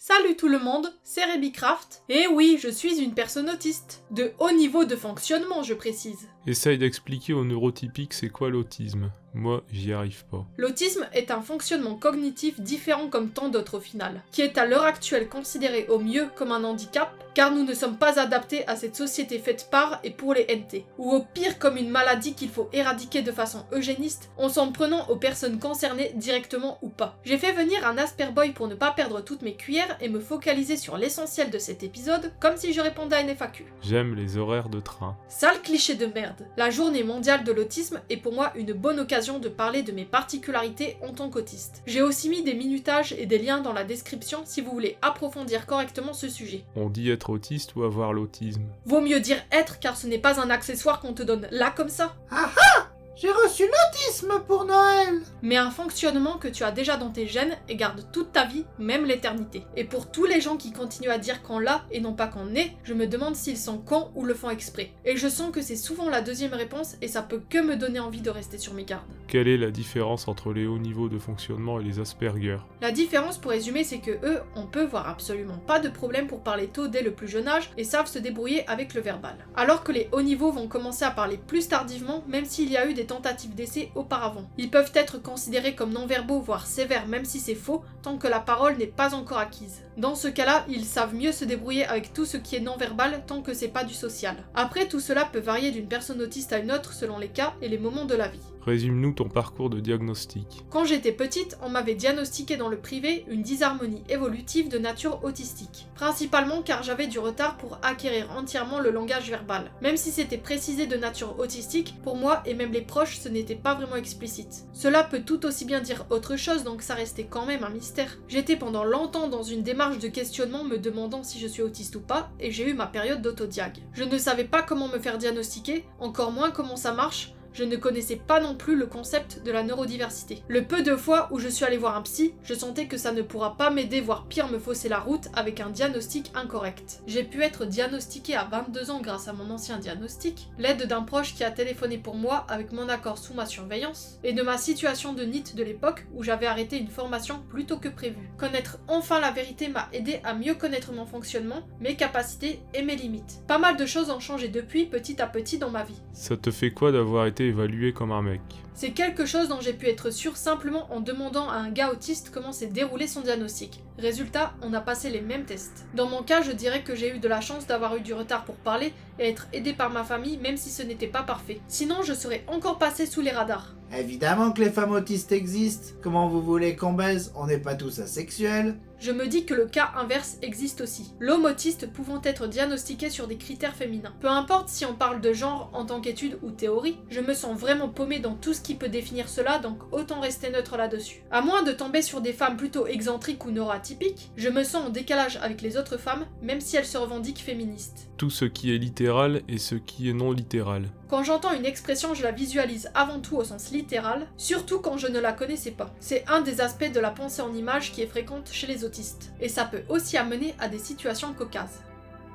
Salut tout le monde, c'est Rebicraft. Et oui, je suis une personne autiste. De haut niveau de fonctionnement, je précise. Essaye d'expliquer aux neurotypiques c'est quoi l'autisme. Moi, j'y arrive pas. L'autisme est un fonctionnement cognitif différent comme tant d'autres au final, qui est à l'heure actuelle considéré au mieux comme un handicap, car nous ne sommes pas adaptés à cette société faite par et pour les NT, ou au pire comme une maladie qu'il faut éradiquer de façon eugéniste, en s'en prenant aux personnes concernées directement ou pas. J'ai fait venir un Asperboy pour ne pas perdre toutes mes cuillères et me focaliser sur l'essentiel de cet épisode, comme si je répondais à une FAQ. J'aime les horaires de train. Sale cliché de merde. La journée mondiale de l'autisme est pour moi une bonne occasion de parler de mes particularités en tant qu'autiste. J'ai aussi mis des minutages et des liens dans la description si vous voulez approfondir correctement ce sujet. On dit être autiste ou avoir l'autisme. Vaut mieux dire être car ce n'est pas un accessoire qu'on te donne là comme ça. Ah ah! J'ai reçu l'autisme pour Noël! Mais un fonctionnement que tu as déjà dans tes gènes et garde toute ta vie, même l'éternité. Et pour tous les gens qui continuent à dire qu'on l'a et non pas qu'on est, je me demande s'ils sont cons ou le font exprès. Et je sens que c'est souvent la deuxième réponse et ça peut que me donner envie de rester sur mes gardes. Quelle est la différence entre les hauts niveaux de fonctionnement et les Asperger? La différence pour résumer c'est que eux, on peut voir absolument pas de problème pour parler tôt dès le plus jeune âge et savent se débrouiller avec le verbal. Alors que les hauts niveaux vont commencer à parler plus tardivement même s'il y a eu des tentatives d'essai auparavant. Ils peuvent être considérés comme non-verbaux voire sévères même si c'est faux tant que la parole n'est pas encore acquise. Dans ce cas-là, ils savent mieux se débrouiller avec tout ce qui est non-verbal tant que c'est pas du social. Après, tout cela peut varier d'une personne autiste à une autre selon les cas et les moments de la vie. Résume-nous ton parcours de diagnostic. Quand j'étais petite, on m'avait diagnostiqué dans le privé une dysharmonie évolutive de nature autistique. Principalement car j'avais du retard pour acquérir entièrement le langage verbal. Même si c'était précisé de nature autistique, pour moi et même les proches, ce n'était pas vraiment explicite. Cela peut tout aussi bien dire autre chose, donc ça restait quand même un mystère. J'étais pendant longtemps dans une démarche de questionnement me demandant si je suis autiste ou pas, et j'ai eu ma période d'autodiag. Je ne savais pas comment me faire diagnostiquer, encore moins comment ça marche. Je ne connaissais pas non plus le concept de la neurodiversité. Le peu de fois où je suis allée voir un psy, je sentais que ça ne pourra pas m'aider, voire pire me fausser la route avec un diagnostic incorrect. J'ai pu être diagnostiquée à 22 ans grâce à mon ancien diagnostic, l'aide d'un proche qui a téléphoné pour moi avec mon accord sous ma surveillance, et de ma situation de NEET de l'époque où j'avais arrêté une formation plus tôt que prévu. Connaître enfin la vérité m'a aidé à mieux connaître mon fonctionnement, mes capacités et mes limites. Pas mal de choses ont changé depuis, petit à petit dans ma vie. Ça te fait quoi d'avoir été évalué comme un mec? C'est quelque chose dont j'ai pu être sûre simplement en demandant à un gars autiste comment s'est déroulé son diagnostic. Résultat, on a passé les mêmes tests. Dans mon cas, je dirais que j'ai eu de la chance d'avoir eu du retard pour parler et être aidée par ma famille même si ce n'était pas parfait. Sinon, je serais encore passée sous les radars. Évidemment que les femmes autistes existent. Comment vous voulez qu'on baise? On n'est pas tous asexuels. Je me dis que le cas inverse existe aussi. L'homme autiste pouvant être diagnostiqué sur des critères féminins. Peu importe si on parle de genre en tant qu'étude ou théorie, je me sens vraiment paumée dans tout ce qui peut définir cela, donc autant rester neutre là-dessus. À moins de tomber sur des femmes plutôt excentriques ou neuroatypiques, je me sens en décalage avec les autres femmes, même si elles se revendiquent féministes. Tout ce qui est littéral et ce qui est non littéral. Quand j'entends une expression, je la visualise avant tout au sens littéral, surtout quand je ne la connaissais pas. C'est un des aspects de la pensée en images qui est fréquente chez les autistes. Et ça peut aussi amener à des situations cocasses.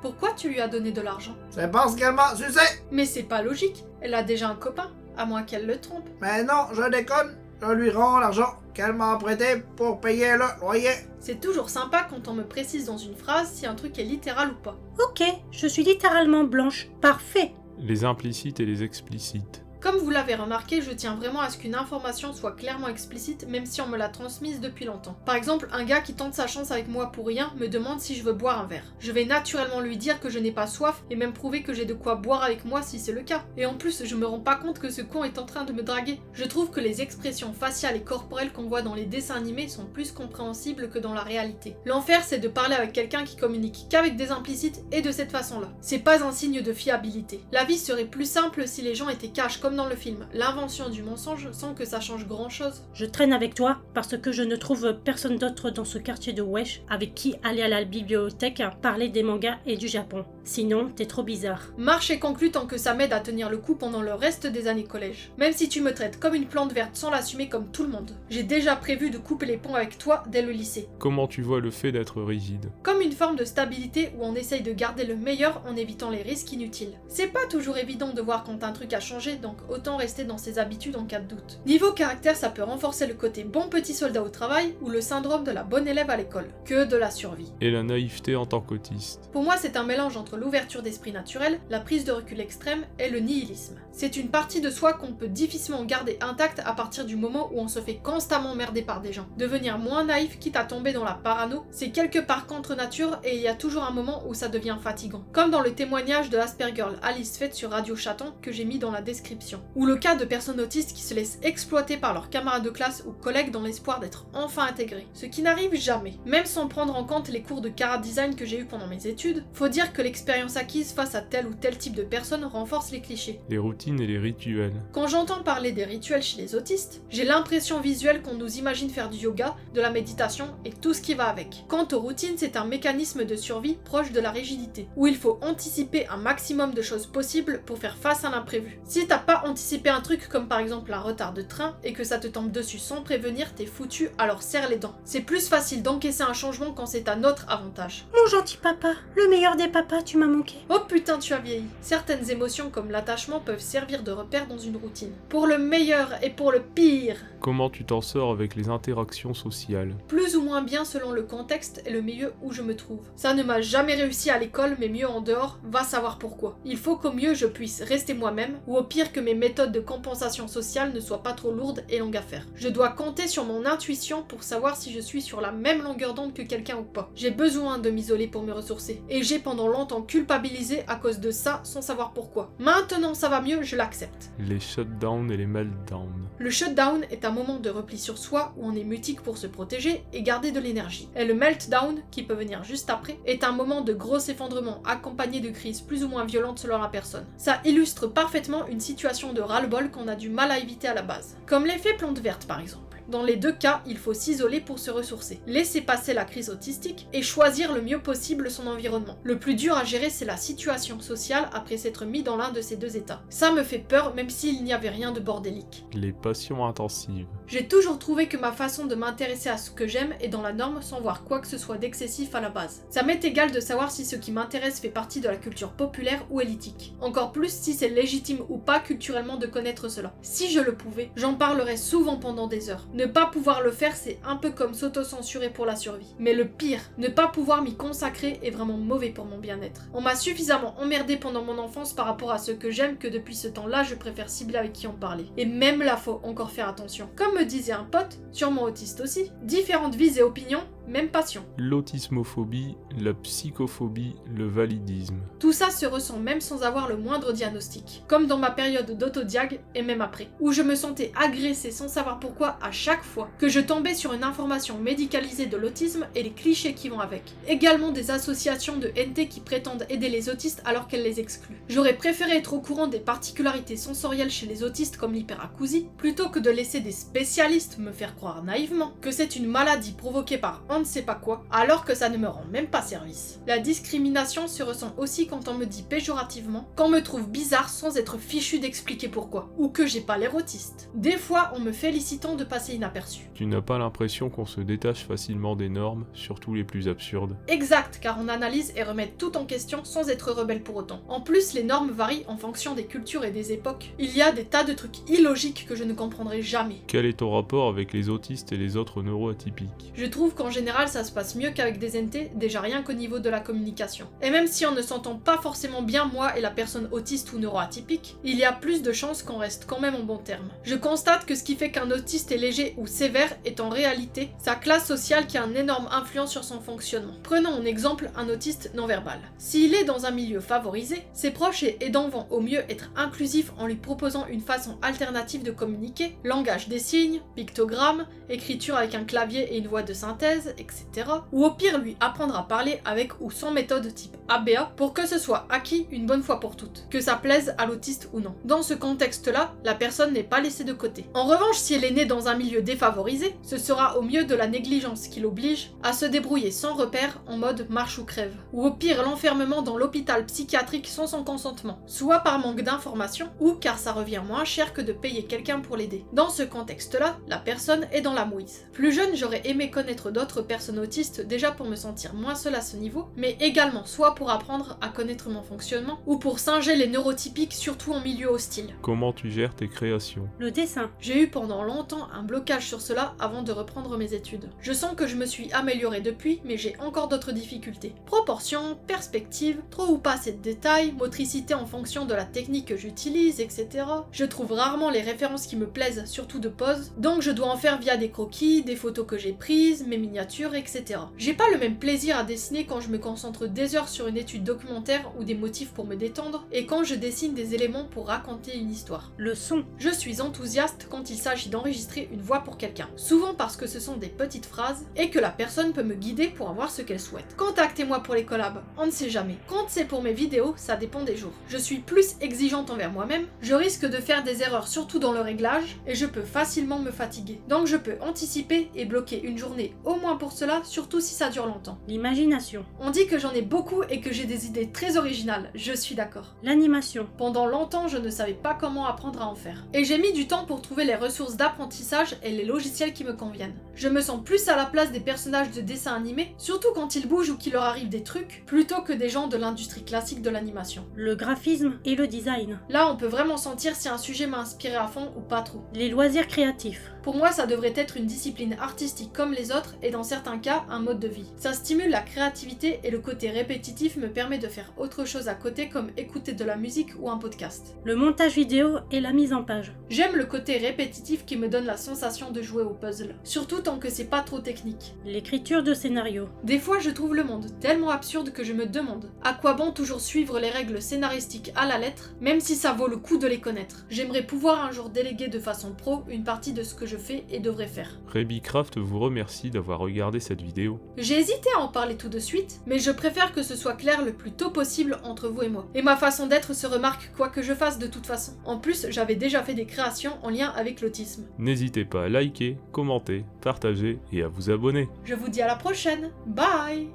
Pourquoi tu lui as donné de l'argent? C'est parce qu'elle m'a sucé! Mais c'est pas logique, elle a déjà un copain, à moins qu'elle le trompe. Mais non, je déconne. Je lui rends l'argent qu'elle m'a prêté pour payer le loyer. C'est toujours sympa quand on me précise dans une phrase si un truc est littéral ou pas. Ok, je suis littéralement blanche. Parfait. Les implicites et les explicites. Comme vous l'avez remarqué, je tiens vraiment à ce qu'une information soit clairement explicite même si on me l'a transmise depuis longtemps. Par exemple, un gars qui tente sa chance avec moi pour rien me demande si je veux boire un verre. Je vais naturellement lui dire que je n'ai pas soif et même prouver que j'ai de quoi boire avec moi si c'est le cas. Et en plus, je me rends pas compte que ce con est en train de me draguer. Je trouve que les expressions faciales et corporelles qu'on voit dans les dessins animés sont plus compréhensibles que dans la réalité. L'enfer, c'est de parler avec quelqu'un qui communique qu'avec des implicites et de cette façon-là. C'est pas un signe de fiabilité. La vie serait plus simple si les gens étaient cash comme dans le film, l'invention du mensonge sans que ça change grand chose. Je traîne avec toi parce que je ne trouve personne d'autre dans ce quartier de Wesh avec qui aller à la bibliothèque parler des mangas et du Japon. Sinon, t'es trop bizarre. Marche est conclue tant que ça m'aide à tenir le coup pendant le reste des années collège. Même si tu me traites comme une plante verte sans l'assumer comme tout le monde. J'ai déjà prévu de couper les ponts avec toi dès le lycée. Comment tu vois le fait d'être rigide? Comme une forme de stabilité où on essaye de garder le meilleur en évitant les risques inutiles. C'est pas toujours évident de voir quand un truc a changé, donc autant rester dans ses habitudes en cas de doute. Niveau caractère, ça peut renforcer le côté bon petit soldat au travail ou le syndrome de la bonne élève à l'école, que de la survie. Et la naïveté en tant qu'autiste. Pour moi, c'est un mélange entre l'ouverture d'esprit naturel, la prise de recul extrême et le nihilisme. C'est une partie de soi qu'on peut difficilement garder intacte à partir du moment où on se fait constamment merder par des gens. Devenir moins naïf quitte à tomber dans la parano, c'est quelque part contre nature et il y a toujours un moment où ça devient fatigant. Comme dans le témoignage de Aspergirl Alice faite sur Radio Chaton que j'ai mis dans la description. Ou le cas de personnes autistes qui se laissent exploiter par leurs camarades de classe ou collègues dans l'espoir d'être enfin intégrés. Ce qui n'arrive jamais. Même sans prendre en compte les cours de chara-design que j'ai eu pendant mes études, faut dire que l'expérience acquise face à tel ou tel type de personnes renforce les clichés. Les routines et les rituels. Quand j'entends parler des rituels chez les autistes, j'ai l'impression visuelle qu'on nous imagine faire du yoga, de la méditation et tout ce qui va avec. Quant aux routines, c'est un mécanisme de survie proche de la rigidité, où il faut anticiper un maximum de choses possibles pour faire face à l'imprévu. Si t'as pas anticipé un truc comme par exemple un retard de train et que ça te tombe dessus sans prévenir, t'es foutu, alors serre les dents. C'est plus facile d'encaisser un changement quand c'est à notre avantage. Mon gentil papa, le meilleur des papas, tu m'as manqué. Oh putain, tu as vieilli. Certaines émotions comme l'attachement peuvent servir de repère dans une routine. Pour le meilleur et pour le pire. Comment tu t'en sors avec les interactions sociales? Plus ou moins bien selon le contexte et le milieu où je me trouve. Ça ne m'a jamais réussi à l'école, mais mieux en dehors, va savoir pourquoi. Il faut qu'au mieux je puisse rester moi-même, ou au pire que mes méthodes de compensation sociale ne soient pas trop lourdes et longues à faire. Je dois compter sur mon intuition pour savoir si je suis sur la même longueur d'onde que quelqu'un ou pas. J'ai besoin de m'isoler pour me ressourcer, et j'ai pendant longtemps culpabilisé à cause de ça sans savoir pourquoi. Maintenant ça va mieux, je l'accepte. Les shutdowns et les meltdowns. Le shutdown est un moment de repli sur soi où on est mutique pour se protéger et garder de l'énergie. Et le meltdown, qui peut venir juste après, est un moment de gros effondrement accompagné de crises plus ou moins violentes selon la personne. Ça illustre parfaitement une situation de ras-le-bol qu'on a du mal à éviter à la base. Comme l'effet plante verte par exemple. Dans les deux cas, il faut s'isoler pour se ressourcer, laisser passer la crise autistique et choisir le mieux possible son environnement. Le plus dur à gérer, c'est la situation sociale après s'être mis dans l'un de ces deux états. Ça me fait peur même s'il n'y avait rien de bordélique. Les passions intensives. J'ai toujours trouvé que ma façon de m'intéresser à ce que j'aime est dans la norme sans voir quoi que ce soit d'excessif à la base. Ça m'est égal de savoir si ce qui m'intéresse fait partie de la culture populaire ou élitique. Encore plus si c'est légitime ou pas culturellement de connaître cela. Si je le pouvais, j'en parlerais souvent pendant des heures. Ne pas pouvoir le faire, c'est un peu comme s'auto-censurer pour la survie. Mais le pire, ne pas pouvoir m'y consacrer est vraiment mauvais pour mon bien-être. On m'a suffisamment emmerdé pendant mon enfance par rapport à ce que j'aime que depuis ce temps-là, je préfère cibler avec qui en parler. Et même là, faut encore faire attention. Comme me disait un pote, sûrement autiste aussi, différentes vies et opinions, même passion. L'autismophobie, la psychophobie, le validisme. Tout ça se ressent même sans avoir le moindre diagnostic. Comme dans ma période d'autodiag et même après, où je me sentais agressée sans savoir pourquoi à chaque fois que je tombais sur une information médicalisée de l'autisme et les clichés qui vont avec. Également des associations de NT qui prétendent aider les autistes alors qu'elles les excluent. J'aurais préféré être au courant des particularités sensorielles chez les autistes comme l'hyperacousie, plutôt que de laisser des spécialistes me faire croire naïvement que c'est une maladie provoquée par on ne sait pas quoi, alors que ça ne me rend même pas service. La discrimination se ressent aussi quand on me dit péjorativement qu'on me trouve bizarre sans être fichu d'expliquer pourquoi, ou que j'ai pas l'air autiste. Des fois, on me félicitant de passer inaperçu. Tu n'as pas l'impression qu'on se détache facilement des normes, surtout les plus absurdes. Exact, car on analyse et remet tout en question sans être rebelle pour autant. En plus, les normes varient en fonction des cultures et des époques. Il y a des tas de trucs illogiques que je ne comprendrai jamais. Quel est ton rapport avec les autistes et les autres neuroatypiques? Je trouve qu'en général, ça se passe mieux qu'avec des NT, déjà rien qu'au niveau de la communication. Et même si on ne s'entend pas forcément bien moi et la personne autiste ou neuroatypique, il y a plus de chances qu'on reste quand même en bon terme. Je constate que ce qui fait qu'un autiste est léger ou sévère est en réalité sa classe sociale qui a une énorme influence sur son fonctionnement. Prenons en exemple un autiste non-verbal. S'il est dans un milieu favorisé, ses proches et aidants vont au mieux être inclusifs en lui proposant une façon alternative de communiquer, langage des signes, pictogrammes, écriture avec un clavier et une voix de synthèse, etc. Ou au pire lui apprendre à parler avec ou sans méthode type ABA pour que ce soit acquis une bonne fois pour toutes, que ça plaise à l'autiste ou non. Dans ce contexte-là, la personne n'est pas laissée de côté. En revanche, si elle est née dans un milieu défavorisé, ce sera au mieux de la négligence qui l'oblige à se débrouiller sans repère en mode marche ou crève. Ou au pire l'enfermement dans l'hôpital psychiatrique sans son consentement, soit par manque d'informations ou car ça revient moins cher que de payer quelqu'un pour l'aider. Dans ce contexte-là, la personne est dans la mouise. Plus jeune, j'aurais aimé connaître d'autres d'autres personnes autistes, déjà pour me sentir moins seule à ce niveau, mais également soit pour apprendre à connaître mon fonctionnement, ou pour singer les neurotypiques, surtout en milieu hostile. Comment tu gères tes créations? Le dessin. J'ai eu pendant longtemps un blocage sur cela avant de reprendre mes études. Je sens que je me suis améliorée depuis, mais j'ai encore d'autres difficultés. Proportions, perspective, trop ou pas assez de détails, motricité en fonction de la technique que j'utilise, etc. Je trouve rarement les références qui me plaisent, surtout de pose, donc je dois en faire via des croquis, des photos que j'ai prises, mes miniatures, etc. J'ai pas le même plaisir à dessiner quand je me concentre des heures sur une étude documentaire ou des motifs pour me détendre, et quand je dessine des éléments pour raconter une histoire. Le son. Je suis enthousiaste quand il s'agit d'enregistrer une voix pour quelqu'un, souvent parce que ce sont des petites phrases et que la personne peut me guider pour avoir ce qu'elle souhaite. Contactez-moi pour les collabs, on ne sait jamais. Quand c'est pour mes vidéos, ça dépend des jours. Je suis plus exigeante envers moi-même, je risque de faire des erreurs surtout dans le réglage et je peux facilement me fatiguer. Donc je peux anticiper et bloquer une journée au moins pour cela, surtout si ça dure longtemps. L'imagination. On dit que j'en ai beaucoup et que j'ai des idées très originales, je suis d'accord. L'animation. Pendant longtemps, je ne savais pas comment apprendre à en faire. Et j'ai mis du temps pour trouver les ressources d'apprentissage et les logiciels qui me conviennent. Je me sens plus à la place des personnages de dessins animés, surtout quand ils bougent ou qu'il leur arrive des trucs, plutôt que des gens de l'industrie classique de l'animation. Le graphisme et le design. Là, on peut vraiment sentir si un sujet m'a inspiré à fond ou pas trop. Les loisirs créatifs. Pour moi, ça devrait être une discipline artistique comme les autres et dans certains cas, un mode de vie. Ça stimule la créativité et le côté répétitif me permet de faire autre chose à côté comme écouter de la musique ou un podcast. Le montage vidéo et la mise en page. J'aime le côté répétitif qui me donne la sensation de jouer au puzzle, surtout tant que c'est pas trop technique. L'écriture de scénario. Des fois, je trouve le monde tellement absurde que je me demande à quoi bon toujours suivre les règles scénaristiques à la lettre, même si ça vaut le coup de les connaître. J'aimerais pouvoir un jour déléguer de façon pro une partie de ce que je fais et devrais faire. Rebicraft vous remercie d'avoir regardé cette vidéo. J'ai hésité à en parler tout de suite, mais je préfère que ce soit clair le plus tôt possible entre vous et moi. Et ma façon d'être se remarque quoi que je fasse de toute façon. En plus, j'avais déjà fait des créations en lien avec l'autisme. N'hésitez pas à liker, commenter, partager et à vous abonner. Je vous dis à la prochaine. Bye!